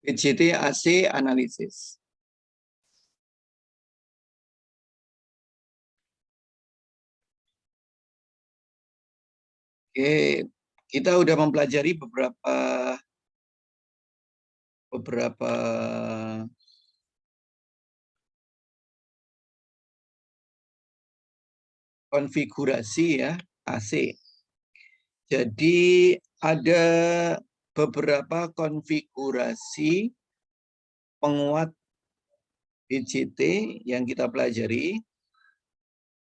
EJT AC analisis. Oke, kita udah mempelajari beberapa konfigurasi ya AC. Jadi ada beberapa konfigurasi penguat EJT yang kita pelajari.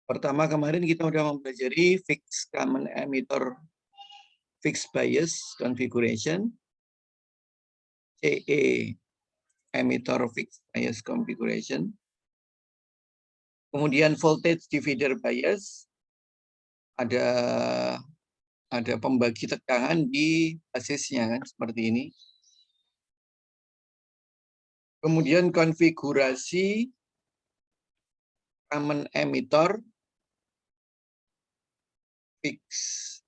Pertama kemarin kita sudah mempelajari fixed common emitter fixed bias configuration, CE emitter fixed bias configuration. Kemudian voltage divider bias, ada pembagi tegangan di basisnya kan seperti ini. Kemudian konfigurasi common emitter fixed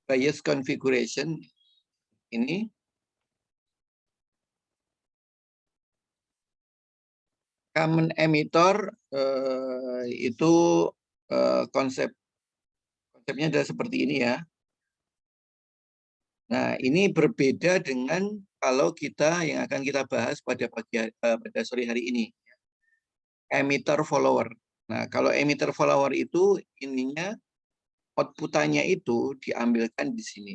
bias configuration ini. Common emitter itu konsepnya adalah seperti ini ya. Nah, ini berbeda dengan kalau yang akan kita bahas pada sore hari ini. Emitter follower. Nah, kalau emitter follower itu ininya outputannya itu diambilkan di sini.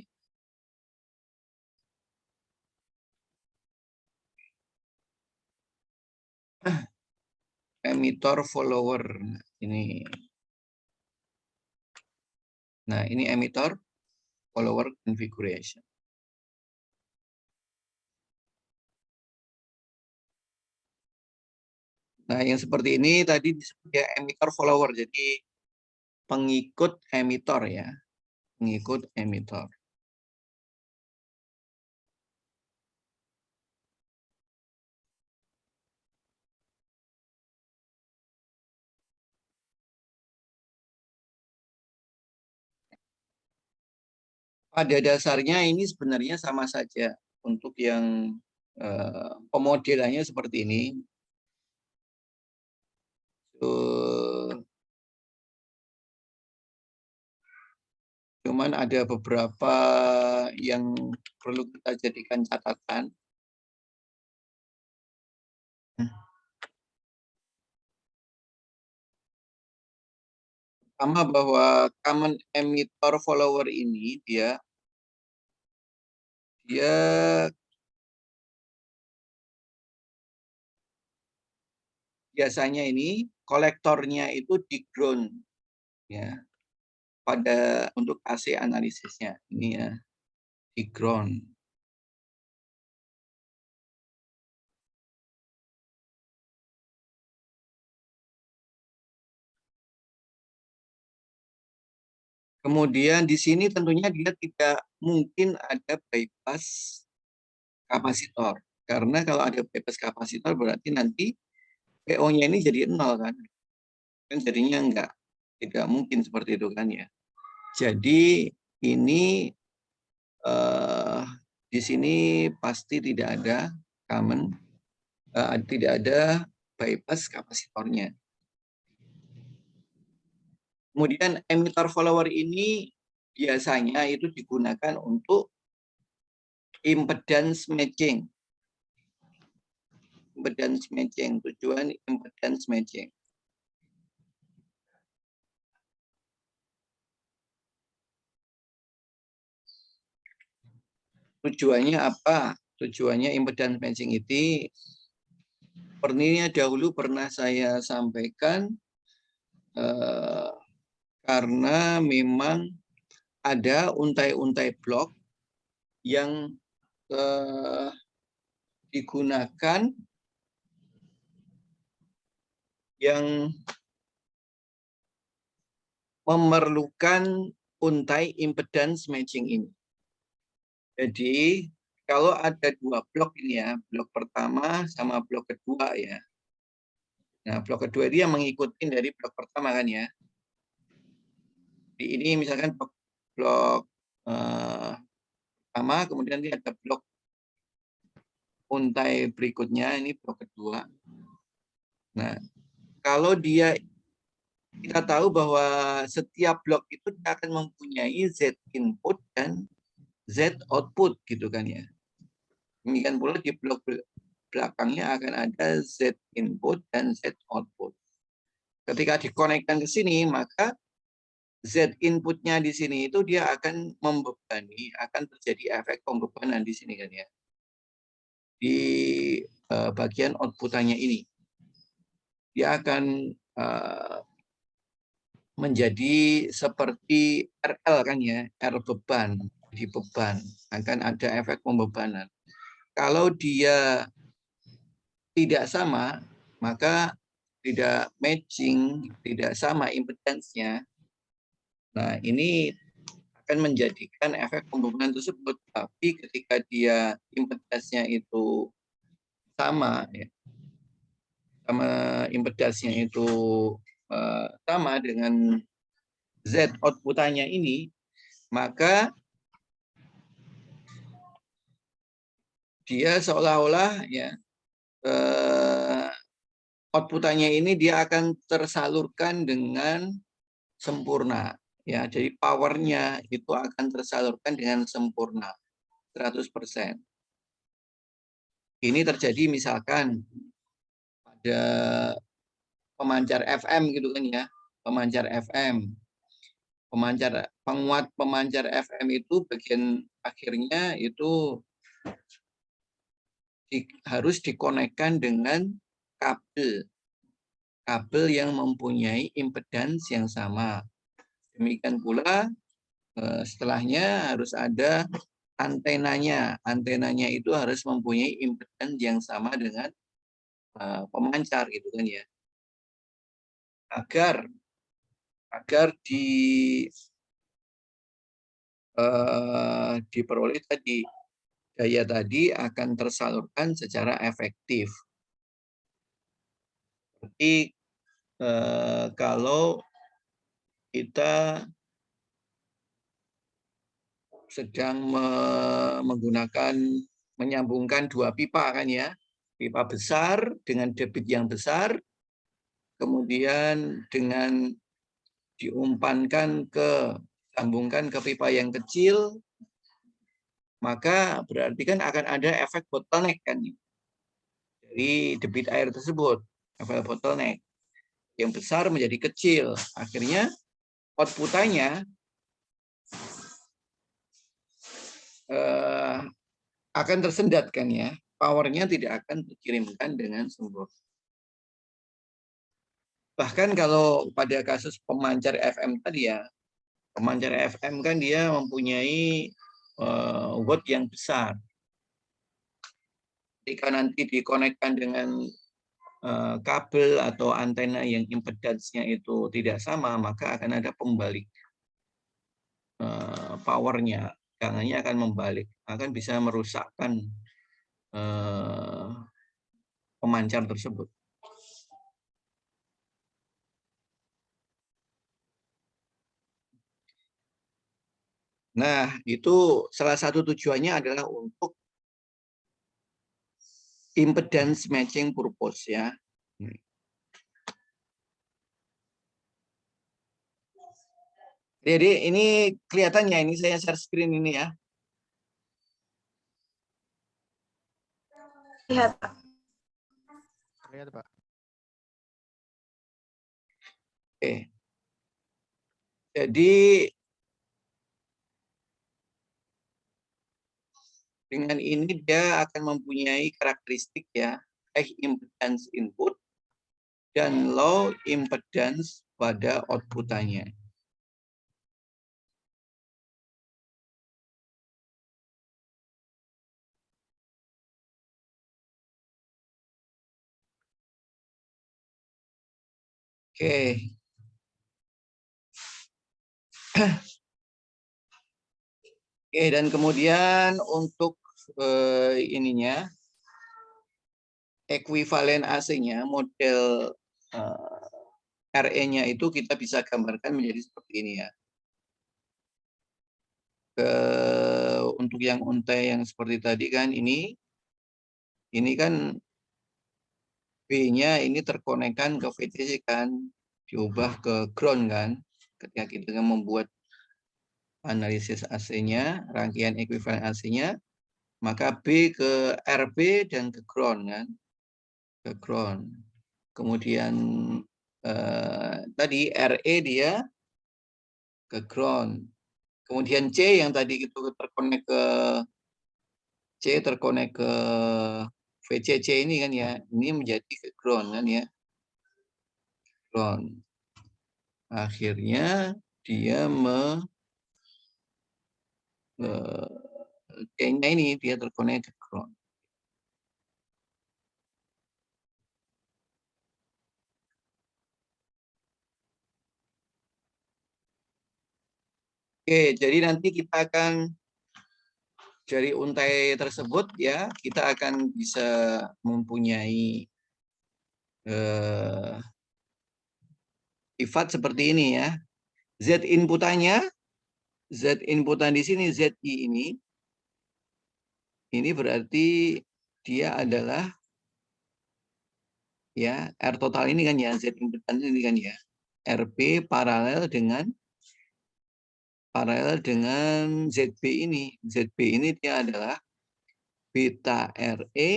Emitter follower ini. Nah, ini emitter follower configuration. Nah, yang seperti ini tadi disebut ya emitter follower. Jadi pengikut emitter ya. Pengikut emitter. Pada dasarnya ini sebenarnya sama saja untuk yang pemodelannya seperti ini. Cuman ada beberapa yang perlu kita jadikan catatan. Pertama bahwa common emitter follower ini dia biasanya ini kolektornya itu di ground ya untuk AC analisisnya ini ya di ground. Kemudian di sini tentunya dia tidak mungkin ada bypass kapasitor karena kalau ada bypass kapasitor berarti nanti PO-nya ini jadi 0 kan jadinya tidak mungkin seperti itu kan ya. Jadi ini di sini pasti tidak ada tidak ada bypass kapasitornya. Kemudian emitter follower ini biasanya itu digunakan untuk impedance matching. Impedance matching, tujuan impedance matching. Tujuannya apa? Tujuannya impedance matching itu sepertinya dahulu pernah saya sampaikan karena memang ada untai-untai blok yang digunakan yang memerlukan untai impedance matching ini. Jadi kalau ada dua blok ini ya, blok pertama sama blok kedua ya. Nah, blok kedua dia mengikuti dari blok pertama kan ya. Di ini misalkan blok pertama, kemudian dia ada blok untai berikutnya, ini blok kedua. Nah, kalau kita tahu bahwa setiap blok itu akan mempunyai Z input dan Z output gitu kan ya. Demikian pula di blok belakangnya akan ada Z input dan Z output. Ketika dikonekkan ke sini, maka Z inputnya di sini itu dia akan membebani, akan terjadi efek pembebanan di sini kan ya. Di bagian outputannya ini. Dia akan menjadi seperti RL kan ya, R beban, di beban, akan ada efek pembebanan. Kalau dia tidak sama, maka tidak matching, tidak sama impedance-nya. Nah, ini akan menjadikan efek pembebanan tersebut. Tapi ketika dia impedance-nya itu sama, ya, sama impedance-nya itu sama dengan Z outputannya ini, maka dia seolah-olah ya outputannya ini dia akan tersalurkan dengan sempurna. Ya, jadi powernya itu akan tersalurkan dengan sempurna 100%. Ini terjadi misalkan ada pemancar FM gitu kan ya, pemancar FM. Penguat pemancar FM itu bagian akhirnya itu harus dikonekkan dengan kabel yang mempunyai impedans yang sama. Demikian pula setelahnya harus ada antenanya. Antenanya itu harus mempunyai impedans yang sama dengan pemancar gitu kan ya. Agar diperoleh tadi daya tadi akan tersalurkan secara efektif. Seperti kalau kita sedang menyambungkan dua pipa kan ya, pipa besar dengan debit yang besar, kemudian dengan sambungkan ke pipa yang kecil, maka berarti kan akan ada efek bottleneck kan dari debit air tersebut, efek bottleneck. Yang besar menjadi kecil, akhirnya outputannya akan tersendat kan ya, powernya tidak akan dikirimkan dengan sempurna. Bahkan kalau pada kasus pemancar FM tadi ya, pemancar FM kan dia mempunyai watt yang besar. Ketika nanti dikonekkan dengan kabel atau antena yang impedance-nya itu tidak sama, maka akan ada pembalik powernya, tegangannya akan membalik, akan bisa merusakkan pemancar tersebut. Nah, itu salah satu tujuannya adalah untuk impedance matching purpose ya. Jadi ini kelihatannya, ini saya share screen ini ya. Lihat, Pak. Lihat, Pak. Oke. Jadi dengan ini dia akan mempunyai karakteristik ya, high impedance input dan low impedance pada outputannya. Oke. Oke, dan kemudian untuk ininya ekuivalen AC-nya, model RE-nya itu kita bisa gambarkan menjadi seperti ini ya. Untuk yang untai yang seperti tadi kan ini ini kan B-nya ini terkonekkan ke VCC kan, diubah ke ground kan, ketika kita membuat analisis AC-nya, rangkaian ekuivalen AC-nya, maka B ke RB dan ke ground kan, ke ground. Kemudian tadi RE dia ke ground. Kemudian C yang tadi itu terkonek ke VCC ini kan ya, ini menjadi ke ground kan ya, ground. Akhirnya dia C-nya ini dia terkonek ke ground. Oke, jadi nanti kita akan dari untai tersebut ya, kita akan bisa mempunyai sifat seperti ini ya. Z inputannya, Z inputan di sini ZI ini berarti dia adalah ya R total ini kan ya, Z inputan ini kan ya, RB paralel dengan ZB ini. ZB ini dia adalah beta RE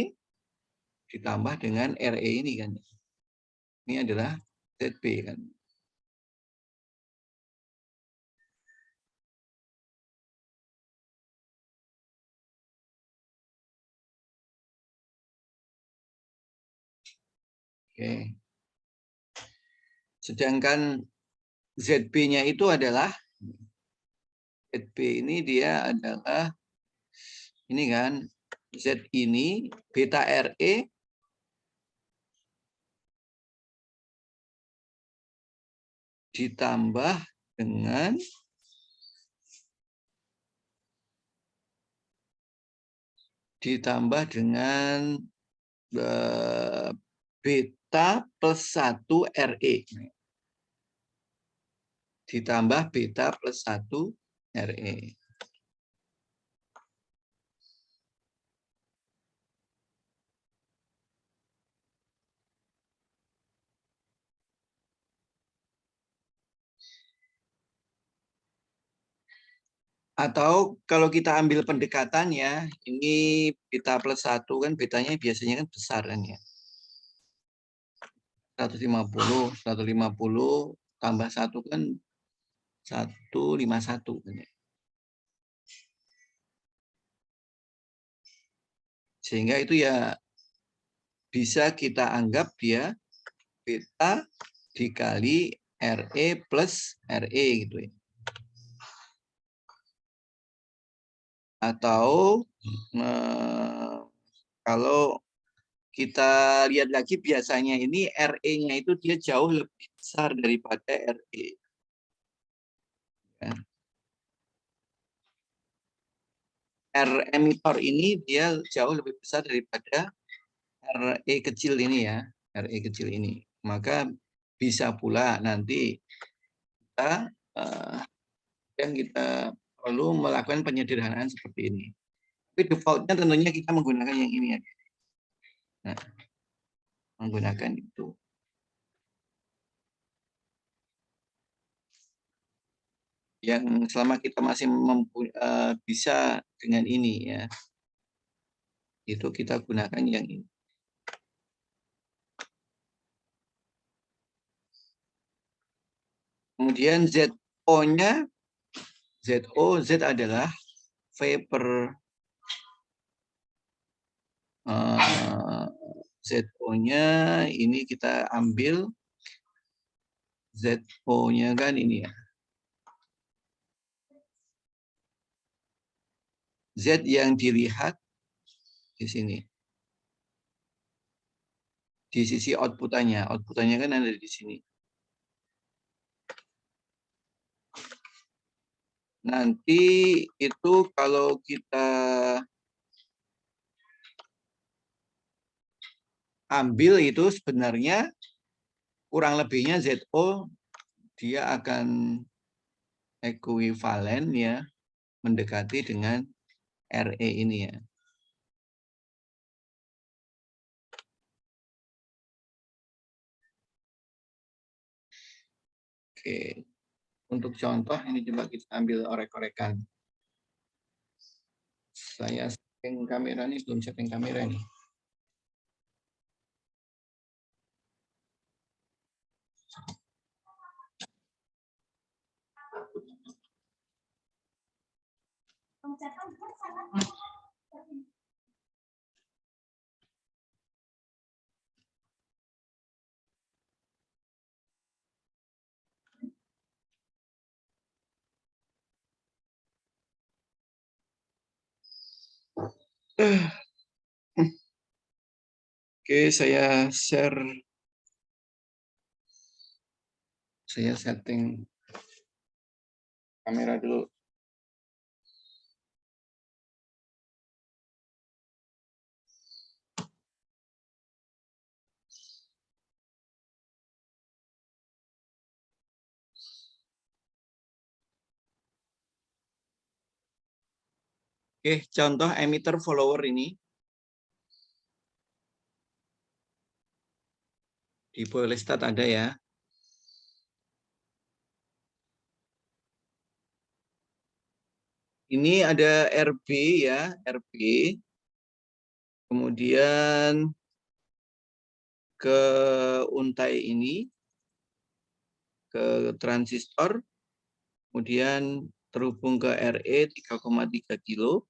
ditambah dengan RE ini kan. Ini adalah ZB kan. Oke. Sedangkan ZB-nya itu adalah ZB ini dia adalah ini kan Z ini beta RE ditambah dengan beta plus 1 RE. Ditambah beta plus 1 RE. Atau kalau kita ambil pendekatannya, ini beta plus 1 kan betanya biasanya kan besar kan ya. 150 tambah 1 kan 151 kan ya. Sehingga itu ya bisa kita anggap dia beta dikali RE plus RE gitu ya. Atau kalau kita lihat lagi biasanya ini RE-nya itu dia jauh lebih besar daripada RE. Ya. R emitor ini dia jauh lebih besar daripada RE kecil ini ya, RE kecil ini. Maka bisa pula nanti kita perlu melakukan penyederhanaan seperti ini. Tapi defaultnya tentunya kita menggunakan yang ini ya. Nah, menggunakan itu. Yang selama kita masih bisa dengan ini ya, itu kita gunakan yang ini. Kemudian ZO-nya, Z adalah V per ZO-nya ini kita ambil ZO-nya kan ini ya. Z yang dilihat di sini. Di sisi output-nya. Output-nya kan ada di sini. Nanti itu kalau kita ambil itu sebenarnya kurang lebihnya ZO dia akan ekuivalen ya, mendekati dengan RE ini ya. Oke, untuk contoh ini coba kita ambil orek-orekan. Saya setting kamera nih, belum setting kamera nih. Oke, saya setting kamera dulu. Oke, contoh emitter follower ini di Polestat ada ya. Ini ada RB ya, RB. Kemudian ke untai ini, ke transistor, kemudian terhubung ke RE 3,3 kilo,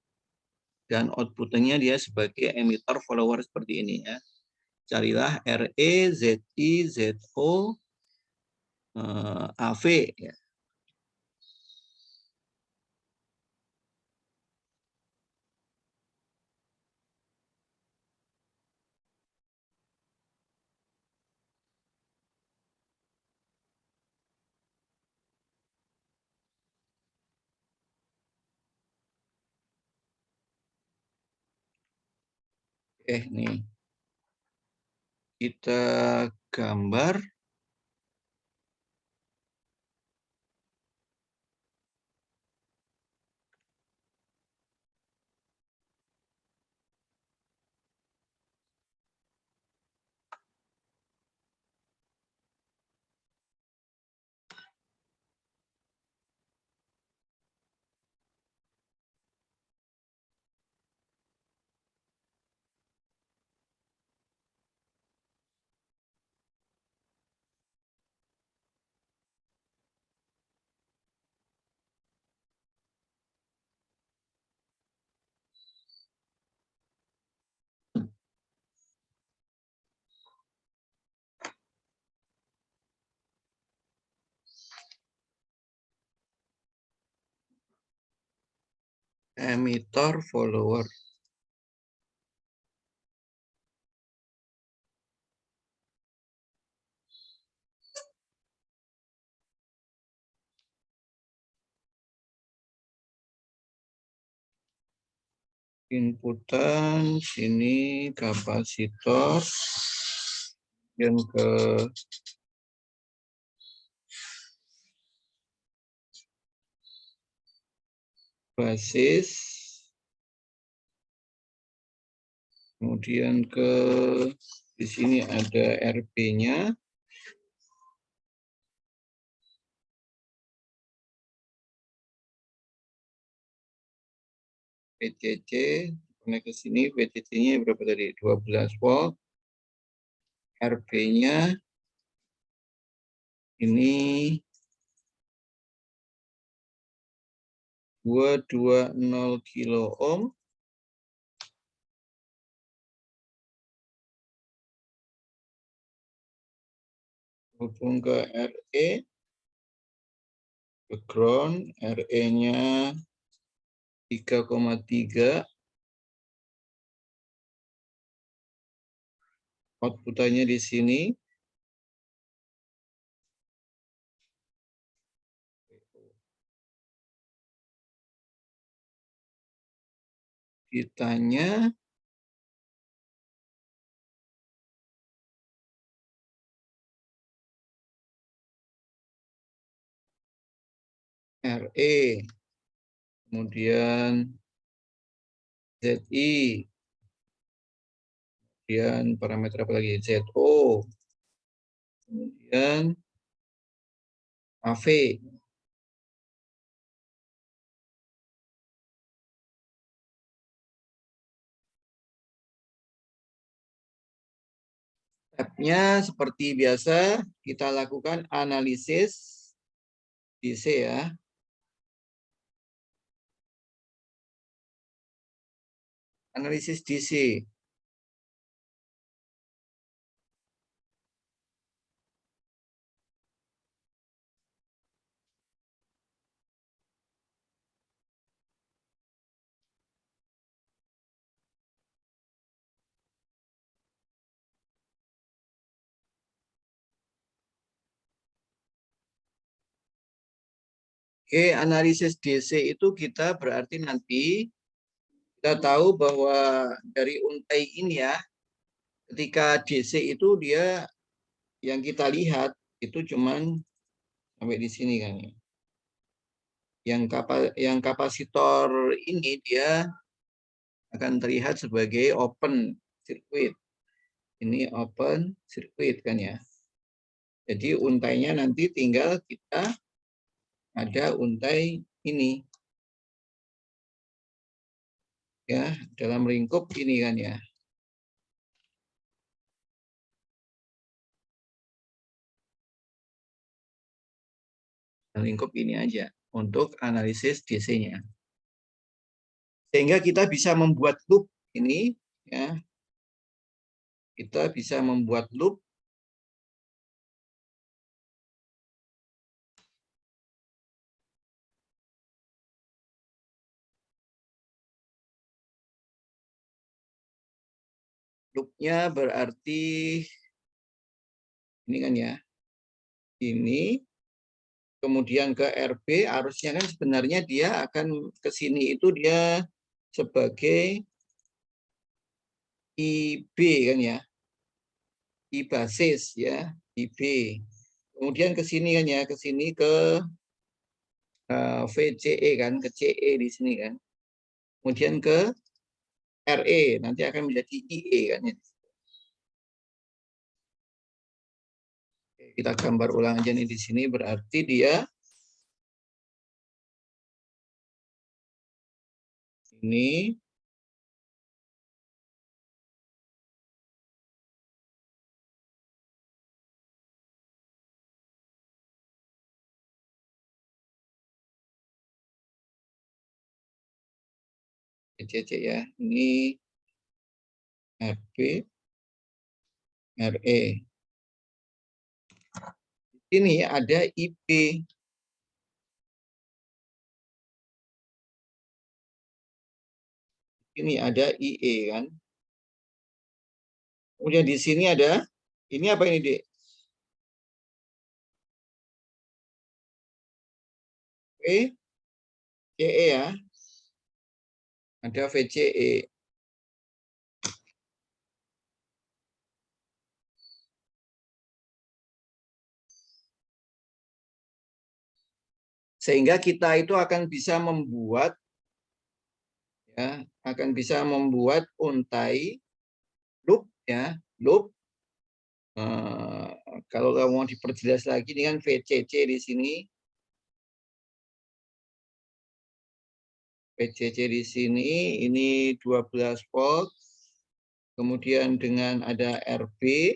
dan outputnya dia sebagai emitter follower seperti ini ya. Carilah RE, ZI, ZO, AV ya. Nih kita gambar emitter follower. Inputan sini kapasitor yang ke basis, kemudian ke di sini ada RB-nya, VCC, connect ke sini, VCC-nya berapa tadi? 12 volt. RB-nya ini 220 kilo ohm. Hubung ke RE, ke ground, RE-nya 3,3. Output-nya di sini. Kitanya RE, kemudian ZI, kemudian parameter apa lagi? ZO, kemudian AV. Stepnya seperti biasa, kita lakukan analisis DC ya. Analisis DC. Oke, analisis DC itu kita berarti nanti kita tahu bahwa dari untai ini ya, ketika DC itu dia yang kita lihat itu cuman sampai di sini kan ya. Yang kapasitor ini dia akan terlihat sebagai open circuit. Ini open circuit kan ya. Jadi untainya nanti tinggal kita ada untai ini. Ya, dalam lingkup ini kan ya. Lingkup ini aja untuk analisis DC-nya. Sehingga kita bisa membuat loop ini ya. Kita bisa membuat loop loopnya berarti ini kan ya. Ini kemudian ke RB arusnya kan sebenarnya dia akan ke sini itu dia sebagai IB kan ya. I basis ya, IB. Kemudian ke sini kan ya, ke sini ke VCE kan, ke CE di sini kan. Kemudian ke RE nanti akan menjadi IE kan ya. Kita gambar ulang aja nih di sini berarti dia ini CC ya. Ini RB RE. Ini ada IP. Ini ada IE kan. Kemudian di sini ada ini apa ini, Dek? VCE ya. Ada VCE. Sehingga kita itu akan bisa membuat ya, akan bisa membuat untai loop ya, loop. Kalau mau diperjelas lagi dengan VCC di sini. VCC di sini ini 12 volt. Kemudian dengan ada RB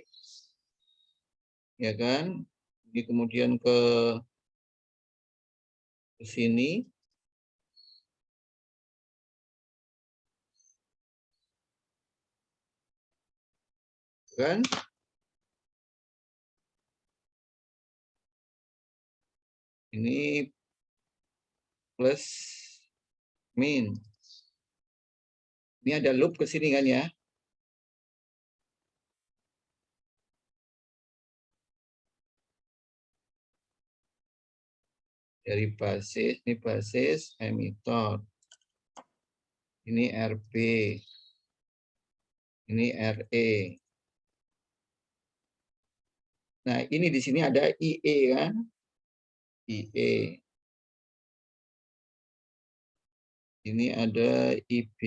ya kan. Ini kemudian ke sini kan. Ini plus min. Ini ada loop ke sini kan ya. Dari basis, ini basis emitor. Ini RB. Ini RE. Nah, ini di sini ada IE kan. IE. Ini ada IB.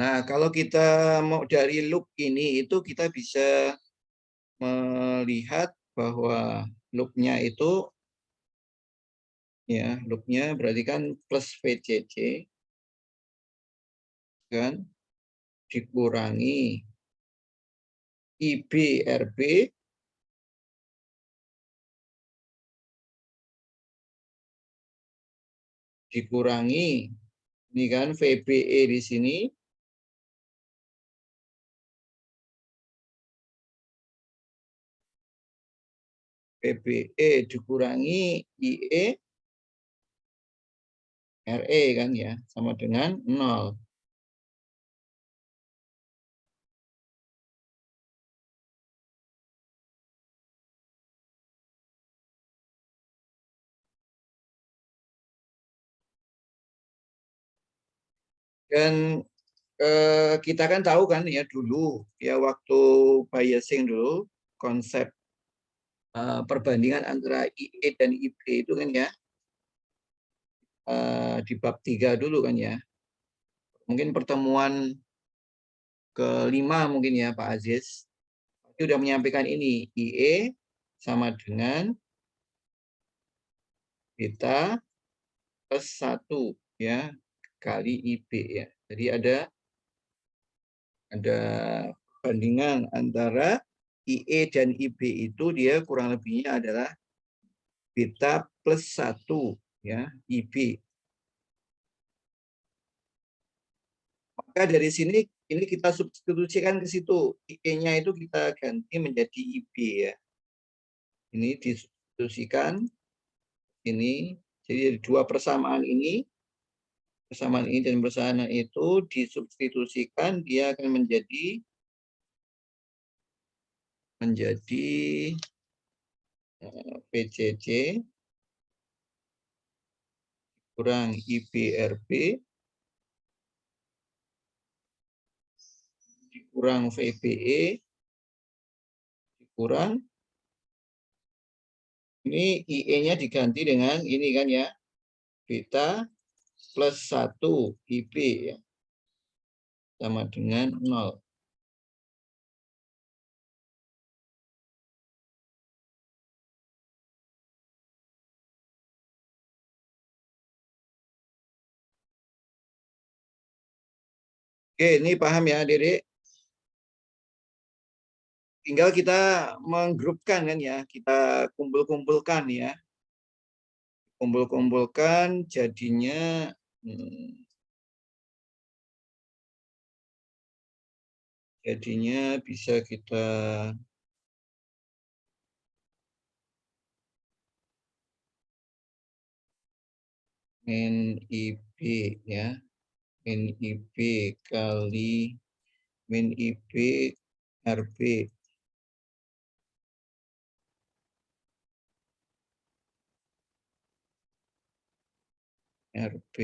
Nah, kalau kita mau dari loop ini, itu kita bisa melihat bahwa loop-nya itu, ya, loop-nya berarti kan plus VCC, kan, dikurangi IBRB, dikurangi, ini kan VBE di sini, VBE dikurangi IE, RE kan ya, sama dengan 0. Dan kita kan tahu kan ya dulu, ya waktu biasing dulu, konsep perbandingan antara IE dan IB itu kan ya, di bab 3 dulu kan ya. Mungkin pertemuan kelima mungkin ya Pak Aziz. Dia sudah menyampaikan ini, IE sama dengan beta plus 1 ya kali IB ya. Jadi ada perbandingan antara IE dan IB itu dia kurang lebihnya adalah beta plus 1 ya IB. Maka dari sini ini kita substitusikan ke situ. IE-nya itu kita ganti menjadi IB ya. Ini disubstitusikan ini. Jadi dua persamaan ini dan persamaan itu disubstitusikan, dia akan menjadi PCC kurang IBRB kurang VBE kurang ini IE-nya diganti dengan ini kan ya, beta plus 1 IB ya, sama dengan 0. Oke, ini paham ya, Dede? Tinggal kita menggrupkan kan ya, kita kumpul-kumpulkan ya. Kumpul-kumpulkan jadinya bisa kita NIB ya. NIB kali IB RB RB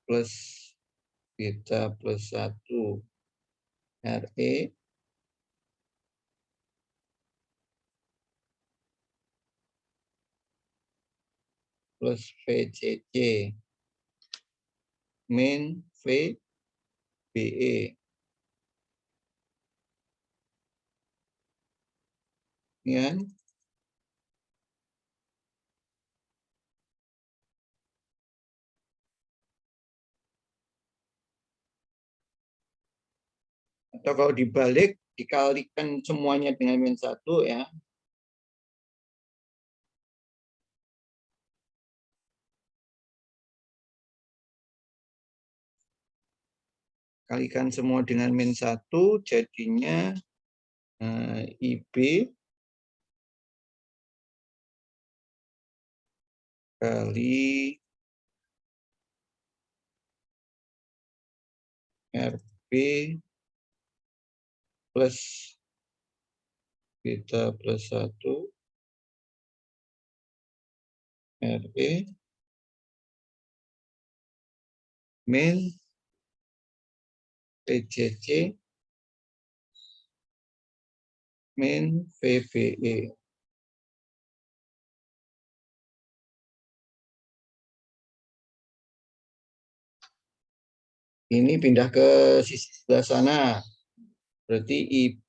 plus beta plus 1 RE plus VCC min VBE. Ya. Atau kalau dibalik, dikalikan semuanya dengan min 1 ya. Kalikan semua dengan min 1, jadinya IB kali RB plus beta plus 1 RE min PCC min VBE. Ini pindah ke sisi sebelah sana. Berarti IB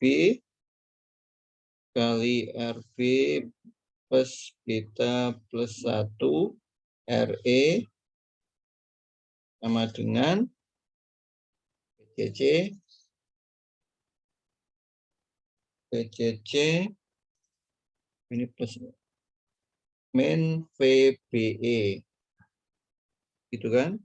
kali RB plus beta plus 1 RE sama dengan PCC ini plus min VBE. Gitu kan?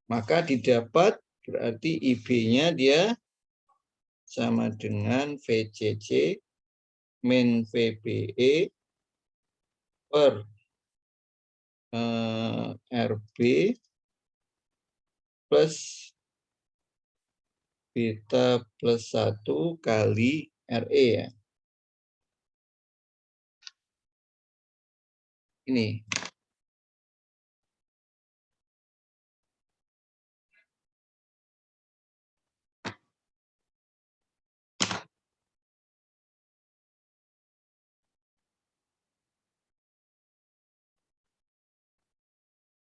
Maka didapat berarti IB-nya dia sama dengan VCC min VBE per RB plus beta plus 1 kali RE ya. Ini.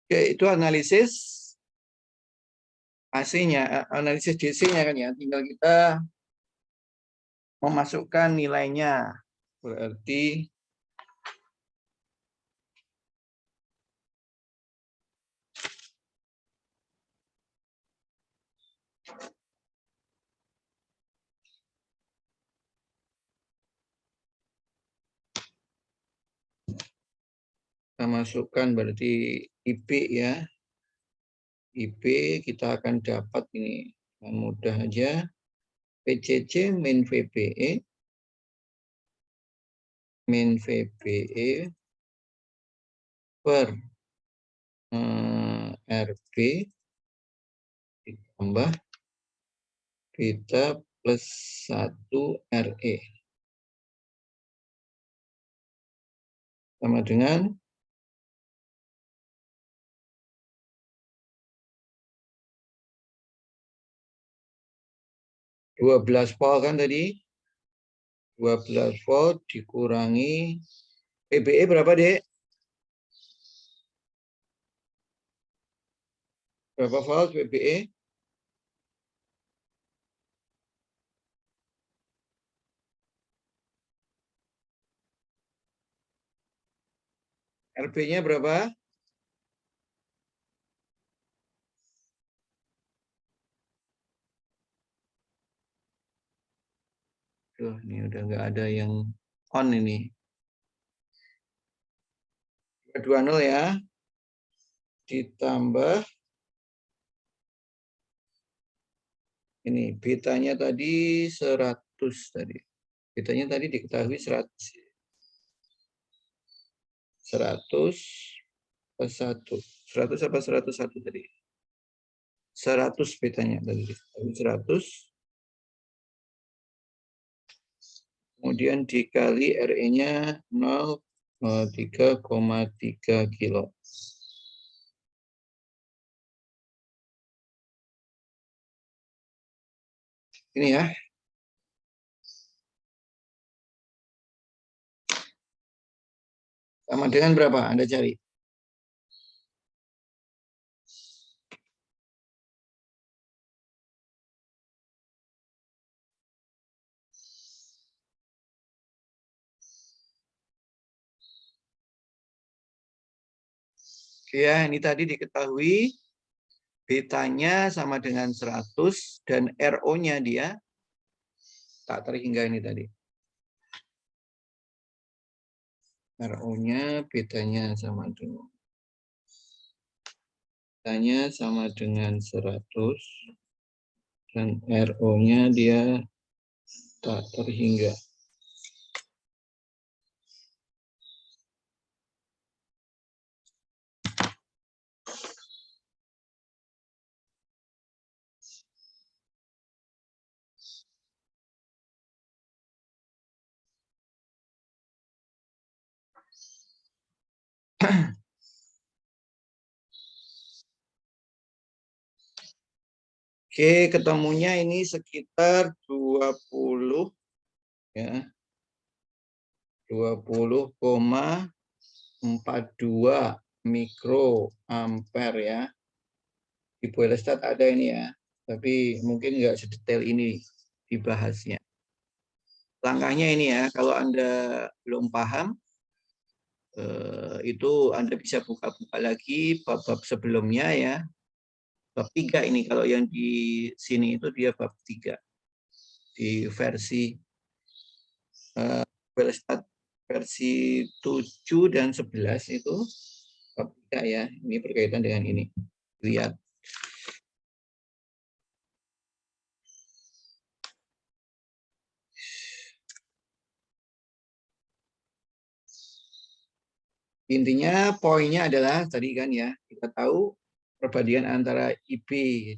Oke, itu analisis AC-nya, analisis DC-nya kan ya. Tinggal kita memasukkan nilainya. Berarti kita masukkan berarti IP ya. IP kita akan dapat ini mudah aja PCC min VBE per RB ditambah beta plus 1 RE sama dengan 12 volt kan tadi. 12 volt dikurangi PBE berapa, Dek? Berapa volt PBE? RB-nya berapa? Tuh, ini udah nggak ada yang on ini. 20 ya. Ditambah ini betanya tadi 100 tadi. Betanya tadi diketahui 100. 100 plus 1. 100 apa 101 tadi? 100 betanya tadi. 100. Kemudian dikali RE-nya 0,3,3 kilo. Ini ya. Sama dengan berapa? Anda cari. Ya, ini tadi diketahui betanya sama dengan 100 dan RO-nya dia tak terhingga ini tadi. RO-nya betanya sama dengan 100 dan RO-nya dia tak terhingga. Oke, ketemunya ini sekitar 20 ya. 20,6 42 mikroampere ya. Di boiler start ada ini ya, tapi mungkin nggak sedetail ini dibahasnya. Langkahnya ini ya, kalau Anda belum paham, itu Anda bisa buka-buka lagi bab-bab sebelumnya ya. Bab 3 ini, kalau yang di sini itu dia bab 3. Di versi versi 7 dan 11 itu bab 3 ya. Ini berkaitan dengan ini. Lihat. Intinya poinnya adalah tadi kan ya, kita tahu perbandingan antara IB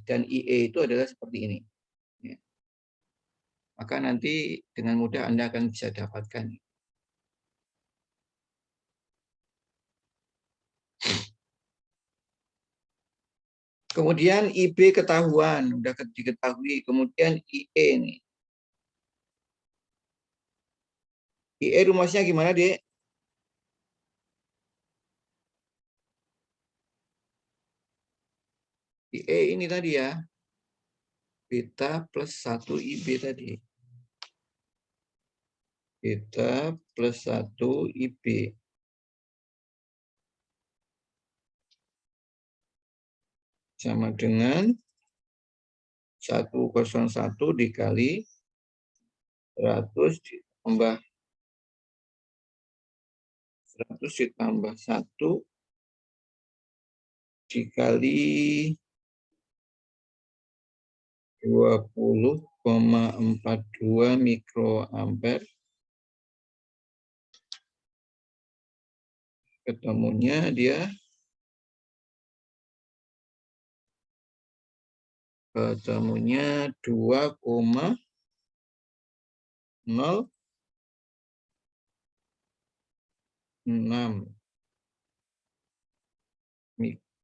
dan IE itu adalah seperti ini. Ya. Maka nanti dengan mudah Anda akan bisa dapatkan. Kemudian IB ketahuan, udah diketahui. Kemudian IE nih. IE rumusnya gimana, Dek? IE ini tadi ya. Beta plus 1 IB tadi. Beta plus 1 IB. Sama dengan 101 dikali 100 ditambah 100 ditambah 1 dikali 20,42 mikroampere. Ketemunya dia ketemunya 2,06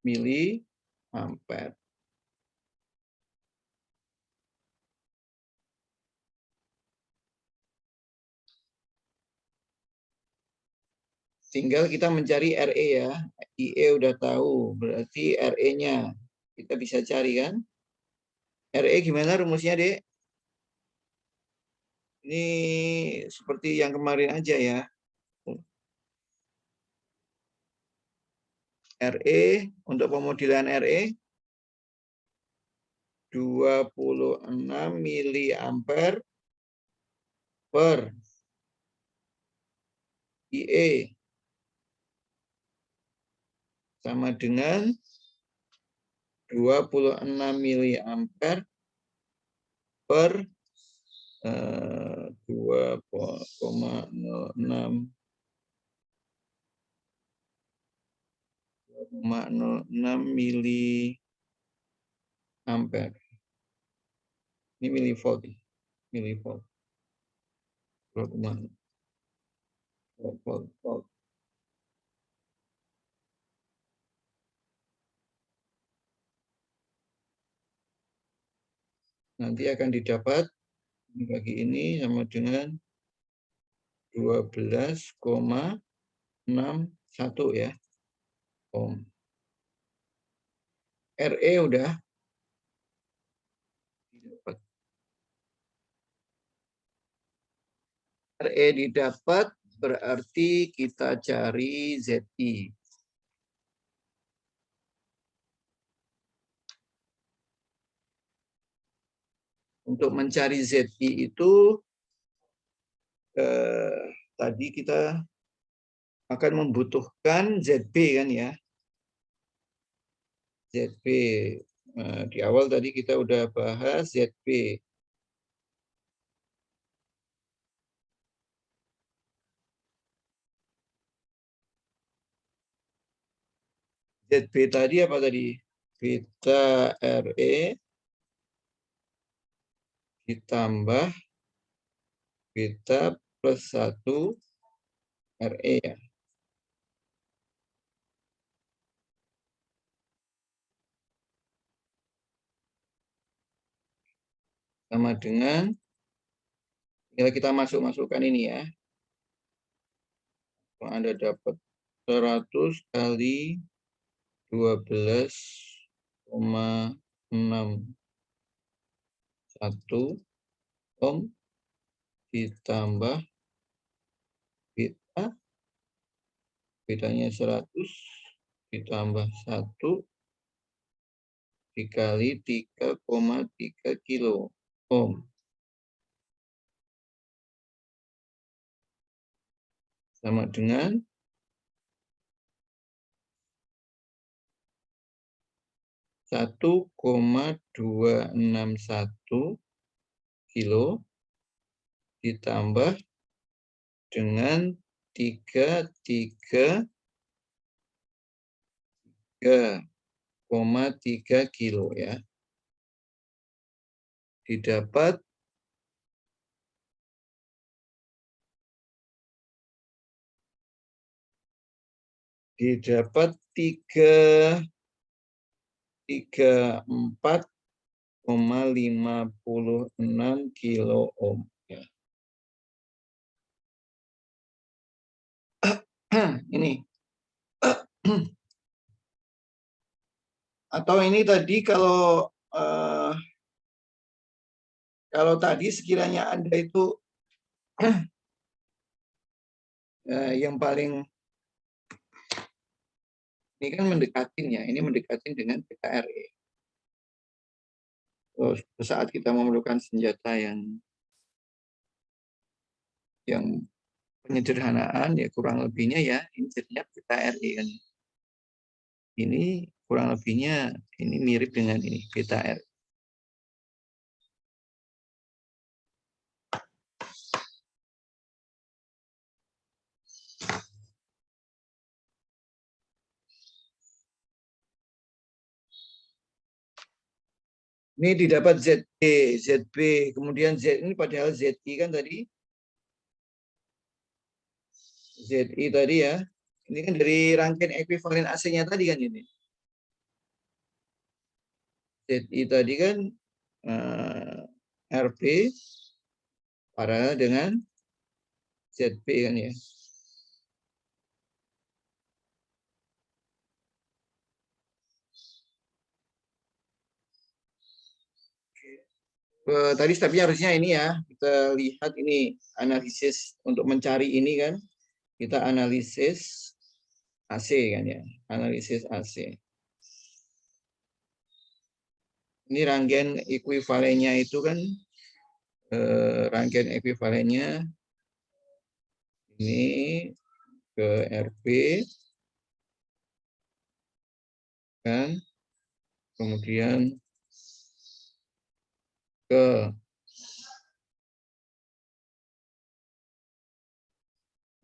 miliampere. Tinggal kita mencari RE ya. IE udah tahu, berarti RE-nya kita bisa cari kan? RE gimana rumusnya, Dek? Ini seperti yang kemarin aja ya. RE, untuk pemodelan RE 26 miliampere per IE sama dengan 26 miliampere per 2,06 miliampere. Ini milivolt. Milivolt. Volt. Nanti akan didapat bagi ini sama dengan 12,61 ya. Ohm. RE udah didapat. RE didapat berarti kita cari ZI. Untuk mencari ZI itu tadi kita akan membutuhkan ZB kan ya. ZB. Di awal tadi kita udah bahas ZB. ZB tadi apa tadi? Beta RE ditambah beta plus 1 RE ya. Sama dengan, tinggal kita masukkan ini ya. Kalau Anda dapat 100 kali 12,61 ohm ditambah beta, betanya 100 ditambah 1 dikali 3,3 kilo ohm. Sama dengan 1,261 kilo ditambah dengan 3,3 kilo ya. Didapat 34,56 kilo ohm ya. Ini atau ini tadi kalau tadi sekiranya Anda itu yang paling ini kan mendekatin ya, ini mendekatin dengan PKRE. Terus saat kita memerlukan senjata yang penyederhanaan ya kurang lebihnya ya ini jadinya PKRE kan. Ini kurang lebihnya ini mirip dengan ini PKRE. Ini didapat ZB, ZB, kemudian Z ini padahal ZI kan tadi. ZI tadi ya. Ini kan dari rangkaian ekuivalen AC-nya tadi kan ini. ZI tadi kan RP paralel dengan ZB kan ya. Tadi stepnya harusnya ini ya, kita lihat ini analisis untuk mencari ini kan, kita analisis AC kan ya, analisis AC. Ini rangkaian ekuivalennya itu kan, rangkaian ekuivalennya ini ke RP kan, kemudian ke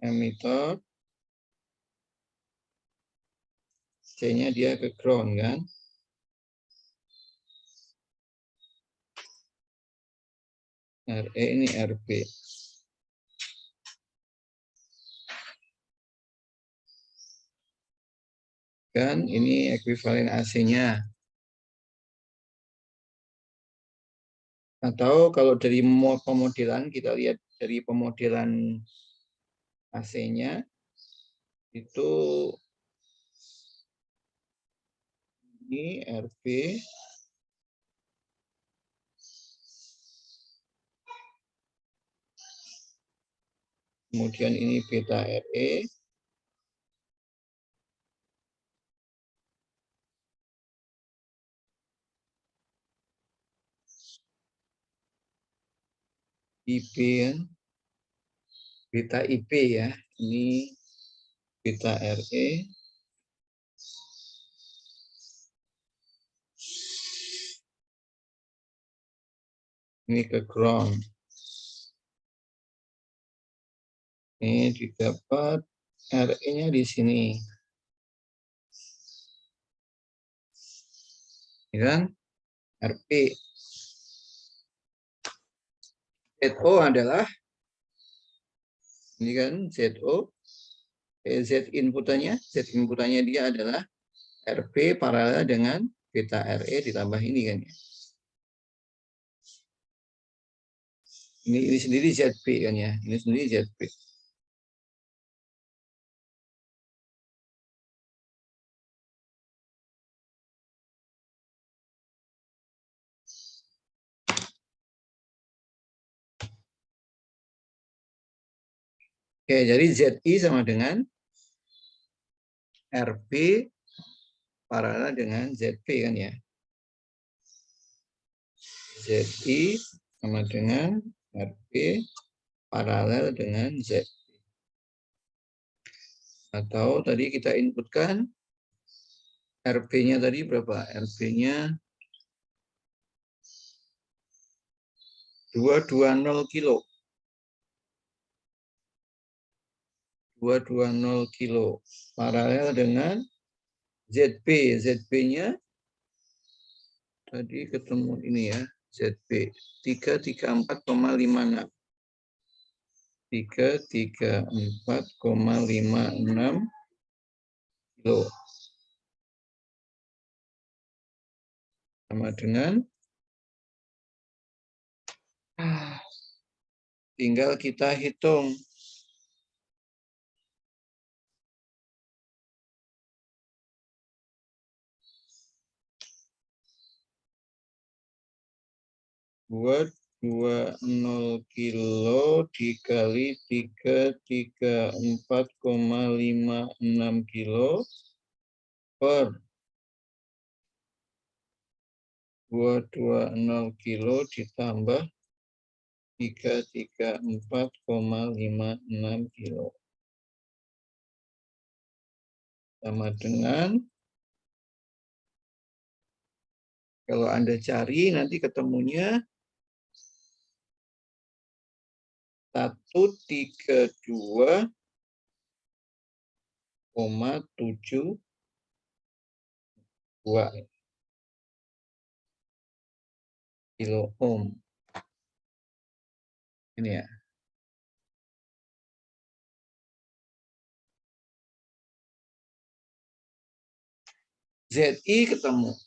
emitter, C-nya dia ke ground kan. RE ini RP. Dan ini ekuivalen AC-nya. Atau kalau dari pemodelan, kita lihat dari pemodelan AC-nya, itu ini RP, kemudian ini beta RE, IP, beta IP ya, ini beta RE, ini ke ground. Ini didapat RE-nya di sini. Ya kan? RP. ZO adalah ini kan ZO. Z inputannya dia adalah RP paralel dengan beta RE ditambah ini kan ya. Ini sendiri ZB kan ya. Ini sendiri ZB. Oke, jadi ZI sama dengan RP paralel dengan ZP kan ya. ZI sama dengan RP paralel dengan Z. Atau tadi kita inputkan RP-nya tadi berapa? RP-nya 220 kilo. 220 kilo. Paralel dengan ZP. ZP-nya tadi ketemu ini ya. ZP 334,56. 334,56 kilo. Sama dengan tinggal kita hitung. Buat 20 kilo dikali 334,56 kilo per 220 kilo ditambah 334,56 kilo. Sama dengan, kalau Anda cari nanti ketemunya 132,72 kilo ohm. Ini ya. ZI ketemu.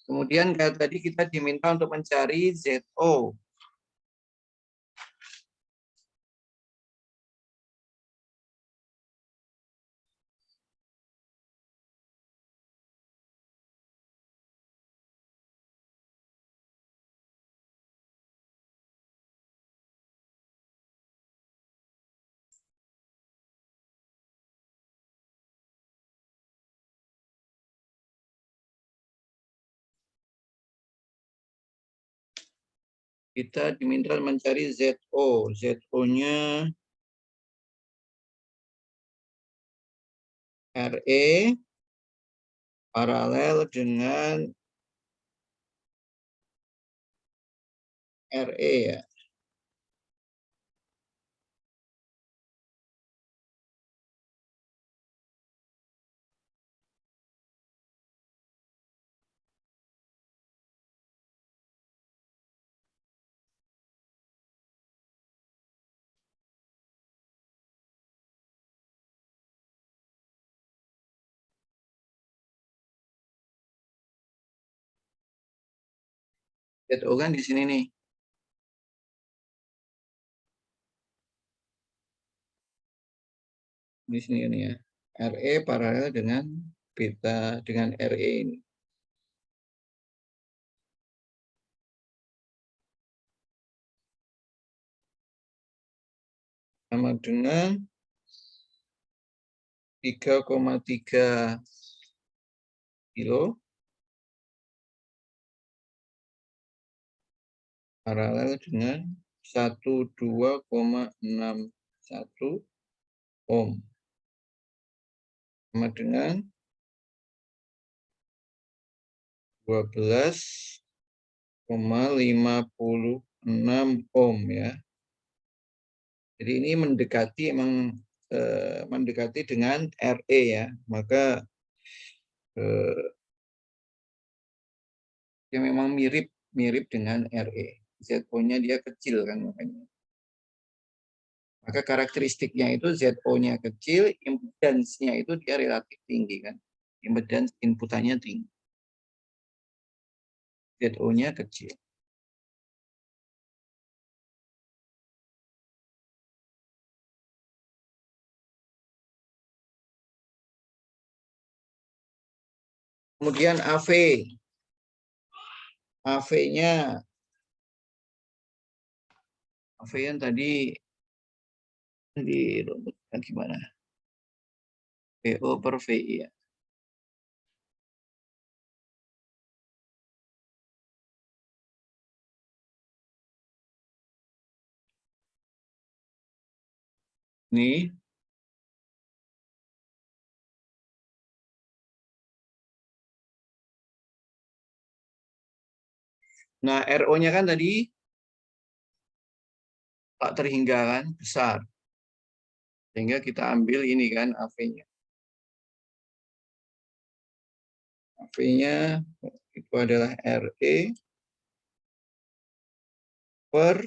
Kemudian kayak tadi kita diminta untuk mencari ZO. Kita diminta mencari ZO. ZO-nya RE paralel dengan RE ya. ZO kan di sini nih. Di sini ini ya. RE paralel dengan beta dengan RE ini. Sama dengan 3,3 kilo paralel dengan 12,61 ohm. Sama dengan 12,56 ohm ya. Jadi ini mendekati mendekati dengan RE ya. Maka dia memang mirip dengan RE. ZO-nya dia kecil kan makanya. Maka karakteristiknya itu ZO-nya kecil, impedance-nya itu dia relatif tinggi kan. Impedance inputannya tinggi. ZO-nya kecil. Kemudian AV. AV-nya yang tadi dirumuskan gimana? PO per VI ya. Ini nah RO-nya kan tadi tak terhingga kan besar. Sehingga kita ambil ini kan AV-nya. AV-nya itu adalah RE per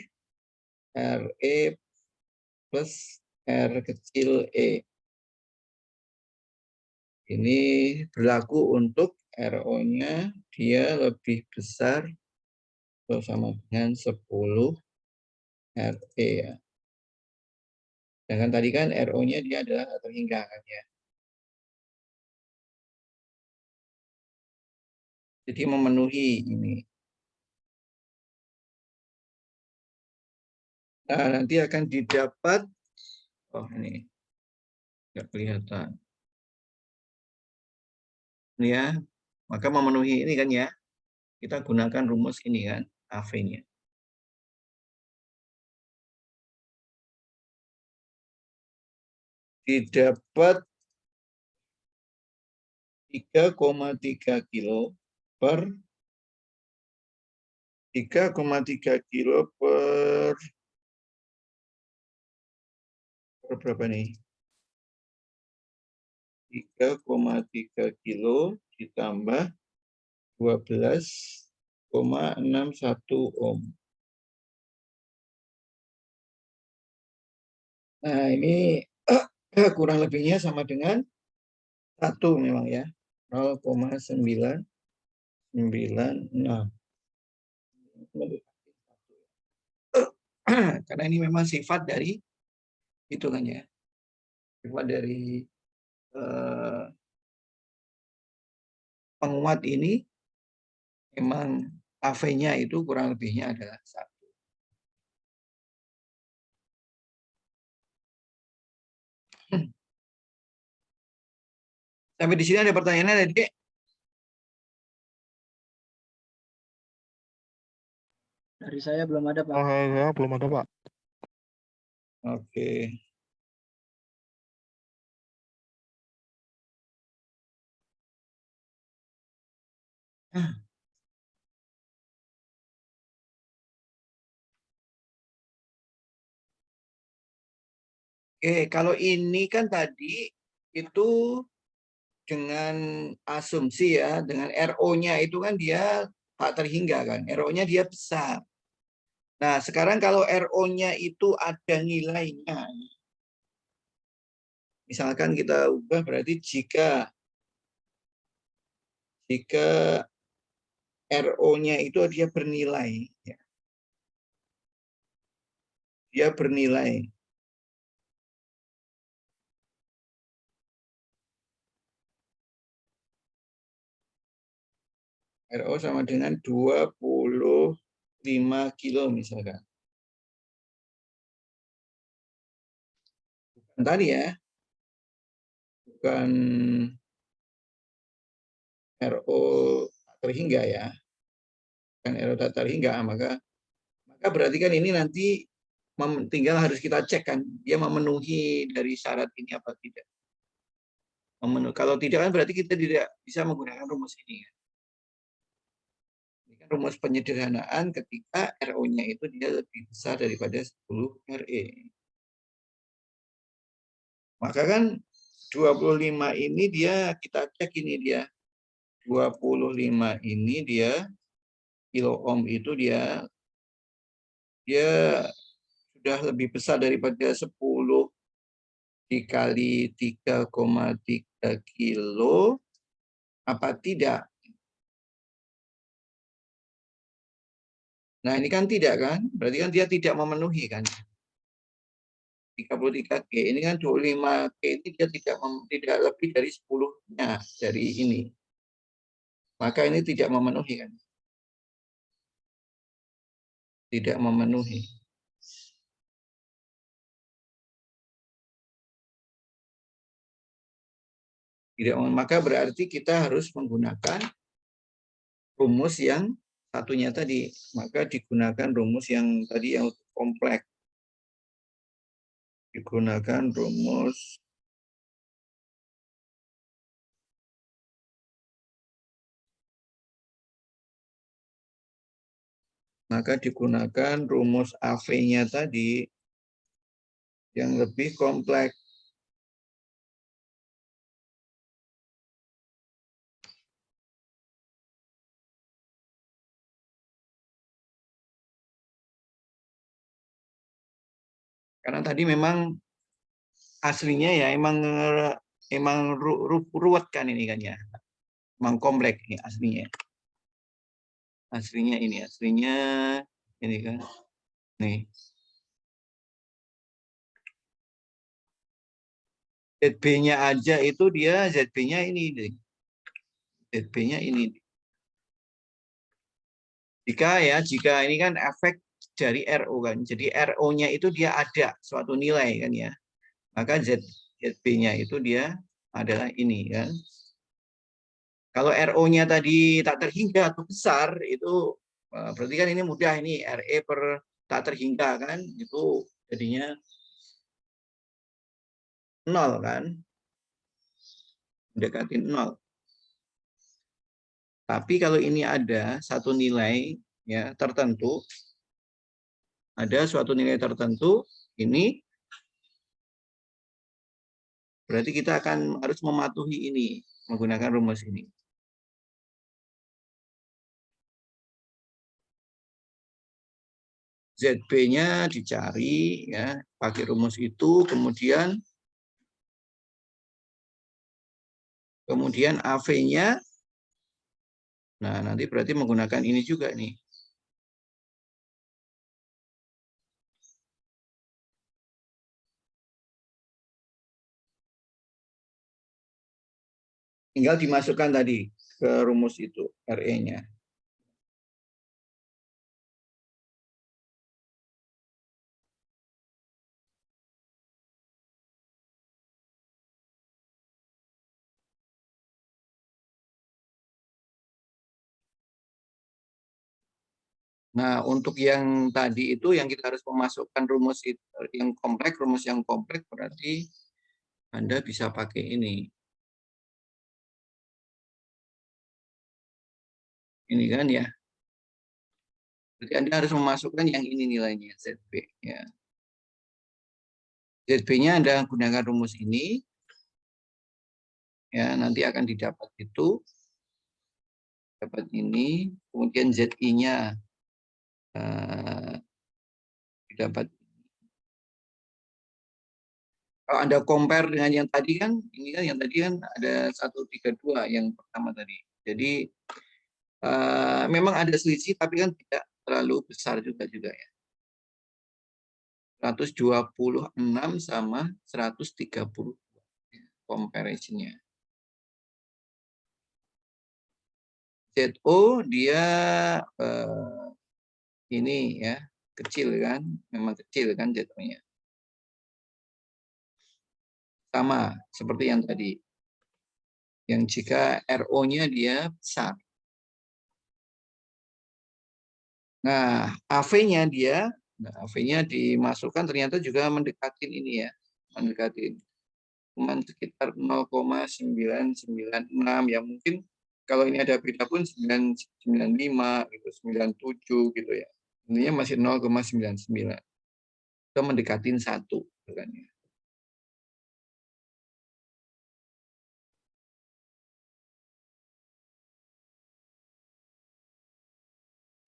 RE plus R kecil E. Ini berlaku untuk RO-nya dia lebih besar atau sama dengan 10 RE ya. Sedangkan tadi kan RO-nya dia adalah terhingga kan ya. Jadi memenuhi ini. Nah, nanti akan didapat, oh ini nggak kelihatan. Ini ya, maka memenuhi ini kan ya, kita gunakan rumus ini kan, AV-nya. Didapat 3,3 kilo per 3,3 kilo per berapa nih? 3,3 kilo ditambah 12,61 ohm. Nah, ini kurang lebihnya sama dengan 1 memang ya. 0,996. Karena ini memang sifat dari hitungannya. Sifat dari penguat ini memang AV-nya itu kurang lebihnya adalah 1. Sampai di sini ada pertanyaannya tadi? Dari saya belum ada, Pak. Belum ada, Pak. Oke. Oke, kalau ini kan tadi itu dengan asumsi ya, dengan RO-nya itu kan dia tak terhingga kan, RO-nya dia besar. Nah, sekarang kalau RO-nya itu ada nilainya, misalkan kita ubah berarti jika RO-nya itu dia bernilai, ya. Dia bernilai RO sama dengan 25 kilo misalkan. Bukan tadi ya, bukan RO terhingga ya, bukan RO tak terhingga, maka berarti kan ini nanti tinggal harus kita cek kan, dia memenuhi dari syarat ini apa tidak. Kalau tidak kan berarti kita tidak bisa menggunakan rumus ini. Ini kan rumus penyederhanaan ketika RO-nya itu dia lebih besar daripada 10 RE. Maka kan 25 ini dia, kita cek ini dia. 25 ini dia, kilo ohm itu dia sudah lebih besar daripada 10 dikali 3,3 kilo, apa tidak? Nah, ini kan tidak kan? Berarti kan dia tidak memenuhi kan? 33G, ini kan 25G ini dia tidak lebih dari 10-nya dari ini. Maka ini tidak memenuhi kan? Tidak memenuhi. Tidak, maka berarti kita harus menggunakan rumus yang satunya tadi. Maka digunakan rumus yang tadi yang kompleks. Digunakan rumus AV-nya tadi yang lebih kompleks. Karena tadi memang aslinya ya emang ruwet kan ini kan ya. Emang kompleks ini aslinya. Aslinya ini kan. Nih. ZB-nya aja itu dia ZB-nya ini. ZB-nya ini. Jika ini kan efek dari RO kan. Jadi RO-nya itu dia ada suatu nilai kan ya. Maka ZB-nya itu dia adalah ini kan. Kalau RO-nya tadi tak terhingga atau besar itu berarti kan ini mudah ini RE per tak terhingga kan itu jadinya 0 kan. Mendekati 0. Tapi kalau ini ada satu nilai ya tertentu, ada suatu nilai tertentu, ini berarti kita akan harus mematuhi ini menggunakan rumus ini. ZB-nya dicari ya pakai rumus itu, kemudian AV-nya, nah nanti berarti menggunakan ini juga nih. Tinggal dimasukkan tadi ke rumus itu, RE-nya. Nah, untuk yang tadi itu yang kita harus memasukkan rumus itu, rumus yang kompleks berarti Anda bisa pakai ini. Ini kan ya. Jadi Anda harus memasukkan yang ini nilainya, ZB. Ya. ZB-nya Anda gunakan rumus ini, ya nanti akan didapat itu, dapat ini, kemudian ZI-nya didapat. Kalau Anda compare dengan yang tadi kan, ini kan yang tadi kan ada 132 yang pertama tadi. Jadi memang ada selisih, tapi kan tidak terlalu besar juga ya. 126 sama 130 comparison-nya. ZO dia ini ya kecil kan, memang kecil kan ZO-nya. Sama seperti yang tadi. Yang jika RO-nya dia besar. Nah, AV-nya dia, AV-nya dimasukkan ternyata juga mendekatin ini ya, mendekatin cuman sekitar 0,996 ya, mungkin kalau ini ada beda pun 995 gitu, 97 gitu ya. Intinya masih 0,99. Kita mendekatin 1 kan ya.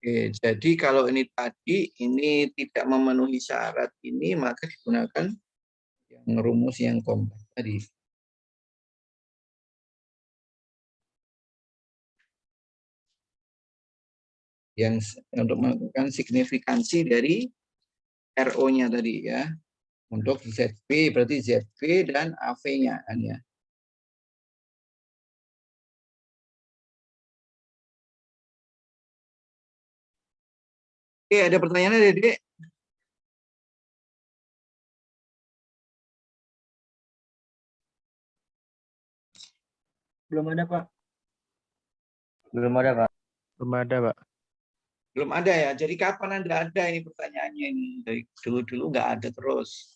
Oke, jadi kalau ini tadi ini tidak memenuhi syarat ini, maka digunakan yang rumus yang kompleks tadi. Yang untuk melakukan signifikansi dari RO-nya tadi ya. Untuk ZB berarti ZB dan AV-nya kan ya. Oke, ada pertanyaan Dede? Belum ada, Pak. Belum ada, Pak. Belum ada, Pak. Belum ada ya. Jadi kapan Anda ada ini pertanyaannya ini? Dari dulu-dulu nggak ada terus.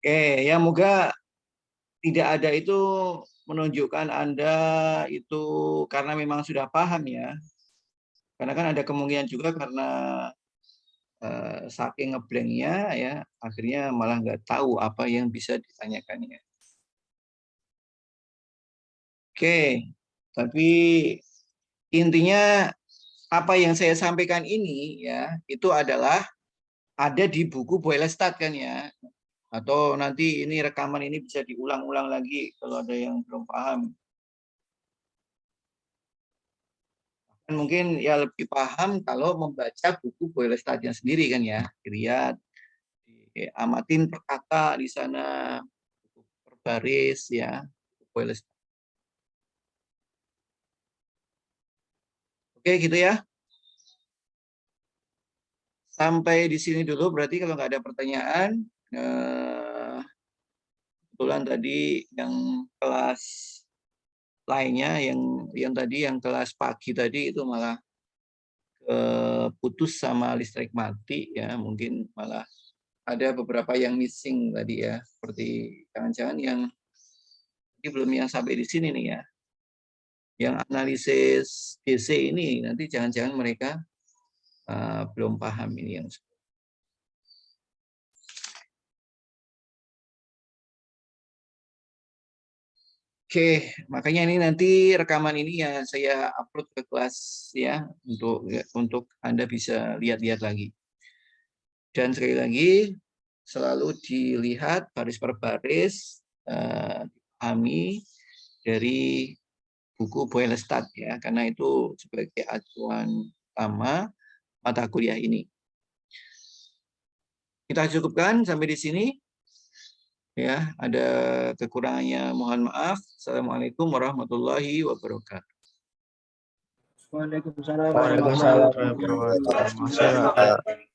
Oke, ya moga tidak ada itu menunjukkan Anda itu karena memang sudah paham ya. Karena kan ada kemungkinan juga karena saking ngeblanknya ya, akhirnya malah nggak tahu apa yang bisa ditanyakannya. Oke, tapi intinya apa yang saya sampaikan ini ya itu adalah ada di buku Boylestad kan ya, atau nanti ini rekaman ini bisa diulang-ulang lagi kalau ada yang belum paham. Mungkin ya lebih paham kalau membaca buku Boylestadnya sendiri kan ya, dilihat, amatin per kata di sana, per baris ya, Boylestad. Oke gitu ya. Sampai di sini dulu berarti kalau nggak ada pertanyaan, kebetulan tadi yang kelas lainnya yang tadi yang kelas pagi tadi itu malah putus sama listrik mati ya, mungkin malah ada beberapa yang missing tadi ya, seperti jangan-jangan yang ini belum yang sampai di sini nih ya, yang analisis DC ini nanti jangan-jangan mereka belum paham ini yang Oke, makanya ini nanti rekaman ini ya saya upload ke kelas ya untuk Anda bisa lihat-lihat lagi. Dan sekali lagi selalu dilihat baris per baris, dipahami dari buku Boylestad ya, karena itu sebagai acuan utama mata kuliah ini. Kita cukupkan sampai di sini. Ya, ada kekurangannya mohon maaf. Assalamualaikum warahmatullahi wabarakatuh. Waalaikumsalam Waalaikumsalam warahmatullahi wabarakatuh. warahmatullahi wabarakatuh.